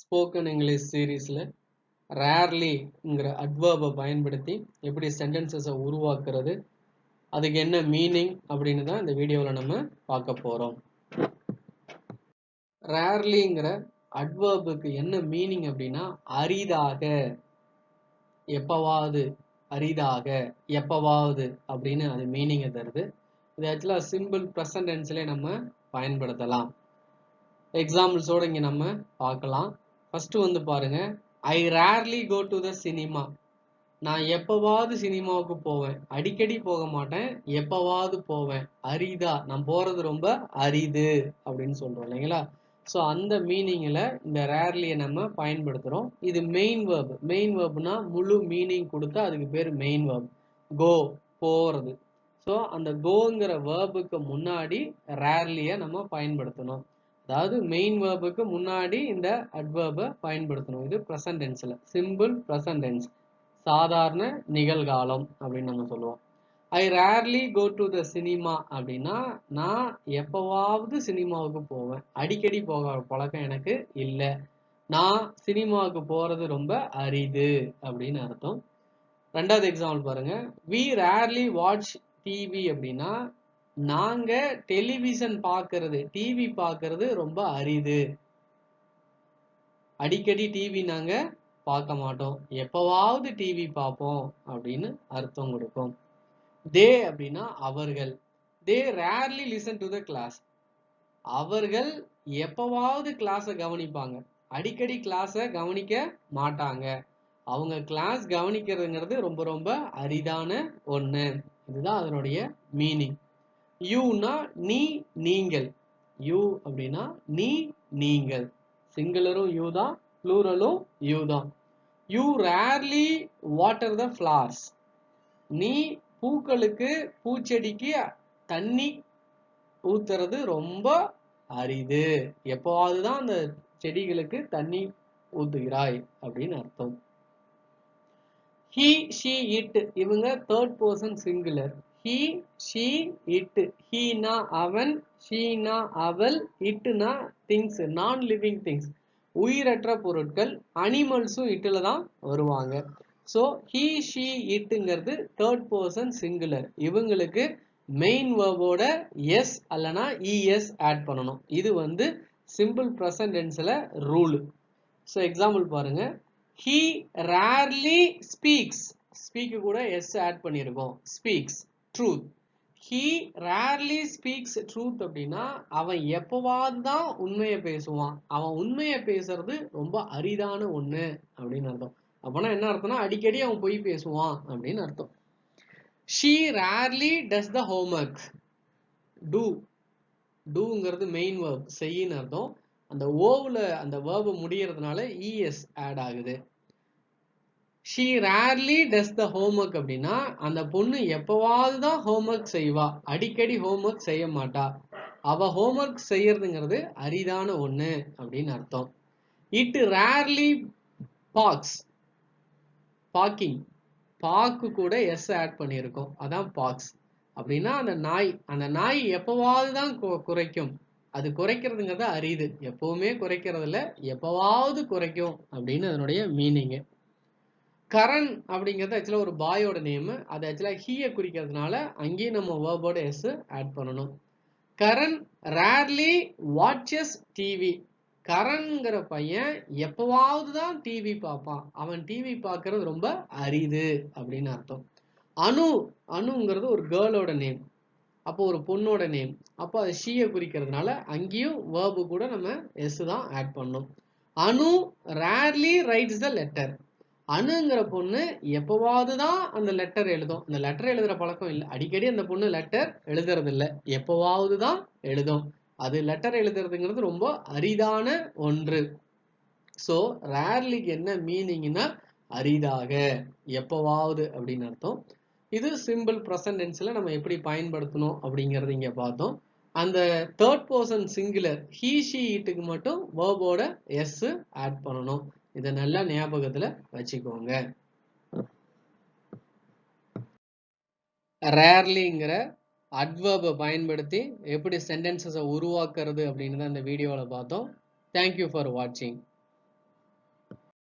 Spoken English சீரீஸ்ல ரேர்லிங்கிற அட்வர்பை பயன்படுத்தி எப்படி சென்டென்சஸை உருவாக்குறது, அதுக்கு என்ன மீனிங் அப்படின்னு தான் இந்த வீடியோவில் நம்ம பார்க்க போகிறோம். ரேர்லிங்கிற அட்வர்புக்கு என்ன மீனிங் அப்படின்னா அரிதாக, எப்பவாவது, அரிதாக, எப்பவாவது அப்படின்னு அது மீனிங்கை தருது. இது ஆக்சுவலாக சிம்பிள் ப்ரெசன்ட் டென்ஸ்லேயே நம்ம பயன்படுத்தலாம். எக்ஸாம்பிள்ஸோட இங்கே நம்ம பார்க்கலாம். ஃபர்ஸ்ட் வந்து பாருங்க, I rarely go to the cinema. நான் எப்பவாவது சினிமாவுக்கு போவேன், அடிக்கடி போக மாட்டேன், எப்பவாவது போவேன். அரிதா, நான் போறது ரொம்ப அரிது அப்படின்னு சொல்றோம் இல்லைங்களா? ஸோ அந்த மீனிங்கில் இந்த ரேர்லியை நம்ம பயன்படுத்துகிறோம். இது மெயின் வேர்ப். மெயின் வேர்ப்னா முழு மீனிங் கொடுத்தா அதுக்கு பேர் மெயின் வேர்ப். கோ, போறது. ஸோ அந்த கோங்கிற வேர்புக்கு முன்னாடி ரேர்லியை நம்ம பயன்படுத்தணும். அதாவது மெயின் வேர்புக்கு முன்னாடி இந்த அட்வர்பை பயன்படுத்தணும். இது ப்ரெசன்ட் டென்ஸ்ல, சிம்பிள் ப்ரெசன்ட் டென்ஸ், சாதாரண நிகழ்காலம் அப்படின்னு நம்ம சொல்லுவோம். I rarely go to the cinema அப்படின்னா நான் எப்பவாவது சினிமாவுக்கு போவேன், அடிக்கடி போக பழக்கம் எனக்கு இல்லை, நான் சினிமாவுக்கு போறது ரொம்ப அரிது அப்படின்னு அர்த்தம். ரெண்டாவது எக்ஸாம்பிள் பாருங்க, வி ரேர்லி வாட்ச் டிவி அப்படின்னா நாங்க டெலிவிஷன் பார்க்கறது, டிவி பார்க்கறது ரொம்ப அரிது, அடிக்கடி டிவி நாங்க பார்க்க மாட்டோம், எப்பவாவது டிவி பார்ப்போம் அப்படின்னு அர்த்தம் கொடுக்கும். தே அப்படின்னா அவர்கள். They rarely listen to the class. அவர்கள் எப்பவாவது கிளாஸை கவனிப்பாங்க, அடிக்கடி கிளாஸை கவனிக்க மாட்டாங்க. அவங்க கிளாஸ் கவனிக்கிறதுங்கிறது ரொம்ப ரொம்ப அரிதான ஒன்று. இதுதான் அதனுடைய மீனிங். யூனா நீ, நீங்கள். யூ அப்படின்னா நீ, நீங்கள். சிங்குலரும் யூ தான், ப்ளூரலும் யூ தான். You rarely water the flowers. நீ பூக்களுக்கு, பூச்செடிக்கு தண்ணி ஊத்துறது ரொம்ப அரிது, எப்போவாது தான் அந்த செடிகளுக்கு தண்ணி ஊத்துகிறாய் அப்படின்னு அர்த்தம். ஹி, ஷி, இட் இவங்க third person singular. He, she, it. ஹீனா அவன், ஷீனா அவள், இட்னா திங்ஸ், நான் லிவிங் திங்ஸ், உயிரற்ற பொருட்கள். அனிமல்ஸும் இட்டுல தான் வருவாங்க. ஸோ ஹி, ஷி, இட்டுங்கிறது தேர்ட் பர்சன் சிங்குலர். இவங்களுக்கு மெயின் வேர்போட எஸ் அல்லனா இஎஸ் ஆட் பண்ணணும். இது வந்து சிம்பிள் ப்ரெசன்ட் டென்ஸ்ல ரூல். ஸோ எக்ஸாம்பிள் பாருங்க, he rarely speaks. speak கூட s ஆட் பண்ணியிருக்கோம். speaks truth. he rarely speaks truth அப்படின்னா அவன் எப்பவாது தான் உண்மையை பேசுவான், அவன் உண்மையை பேசுறது ரொம்ப அரிதான ஒண்ணு அப்படின்னு அர்த்தம். அப்பனா என்ன அர்த்தம்னா அடிக்கடி அவன் பொய் பேசுவான் அப்படின்னு அர்த்தம். she rarely does the homework. do, doங்கிறது மெயின் வேர்ப், செய்யின்னு அர்த்தம். அந்த ஓவுல அந்த வேர்பு முடியறதுனால இஎஸ் ஆட் ஆகுது. she rarely does the homework அப்படின்னா அந்த பொண்ணு எப்பவாது தான் ஹோம்ஒர்க் செய்வா, அடிக்கடி ஹோம்ஒர்க் செய்ய மாட்டா. அவ ஹோம்ஒர்க் செய்யறதுங்கிறது அரிதான ஒண்ணு அப்படின்னு அர்த்தம். it rarely parks. Parking, park கூட எஸ் ஆட் பண்ணியிருக்கோம், அதான் பார்க்ஸ். அப்படின்னா அந்த நாய் எப்பவாது தான் குறைக்கும், அது குறைக்கிறதுங்கிறது அரிது, எப்பவுமே குறைக்கிறது இல்லை, எப்பவாவது குறைக்கும் அப்படின்னு அதனுடைய மீனிங். கரண் அப்படிங்கிறது ஆக்சுவலாக ஒரு பாயோட நேம், அது ஆக்சுவலாக ஹீயை குறிக்கிறதுனால அங்கேயும் நம்ம வேர்போட எஸ் ஆட் பண்ணணும். Karan rarely watches TV. கரண்ங்கிற பையன் எப்பவாவது தான் டிவி பார்ப்பான், அவன் டிவி பார்க்கறது ரொம்ப அரிது அப்படின்னு அர்த்தம். அனு, அனுங்கிறது ஒரு கேர்ளோட நேம், அப்போ ஒரு பொண்ணோட நேம், அப்போ அது ஷீயை குறிக்கிறதுனால அங்கேயும் வேர்பு கூட நம்ம எஸ் தான் ஆட் பண்ணணும். அனு ரேர்லி ரைட்ஸ் த லெட்டர். அனுங்கிற பொண்ணு எப்பவாது தான் அந்த லெட்டர் எழுதும், அந்த லெட்டர் எழுதுற பழக்கம் இல்லை, அடிக்கடி அந்த பொண்ணு லெட்டர் எழுதுறது இல்லை, எப்பவாவது தான் எழுதும். அது லெட்டர் எழுதுறதுங்கிறது ரொம்ப அரிதான ஒன்று. ஸோ ரேர்லிக்கு என்ன மீனிங்னா அரிதாக, எப்பவாவது அப்படின்னு அர்த்தம். இது சிம்பிள் ப்ரெசன்ட் டென்ஸ்ல நம்ம எப்படி பயன்படுத்தணும் அப்படிங்கறது இங்க பார்த்தோம். அந்த third person singular he, she, இட்டுக்கு மட்டும் வேர்போட எஸ் ஆட் பண்ணணும். இதை நல்லா ஞாபகத்துல வச்சுக்கோங்க. ரேர்லிங்கிற அட்வர்பை பயன்படுத்தி எப்படி சென்டென்சஸை உருவாக்குறது அப்படின்னு தான் இந்த வீடியோவில் பார்த்தோம். தேங்க்யூ ஃபார் வாட்சிங்.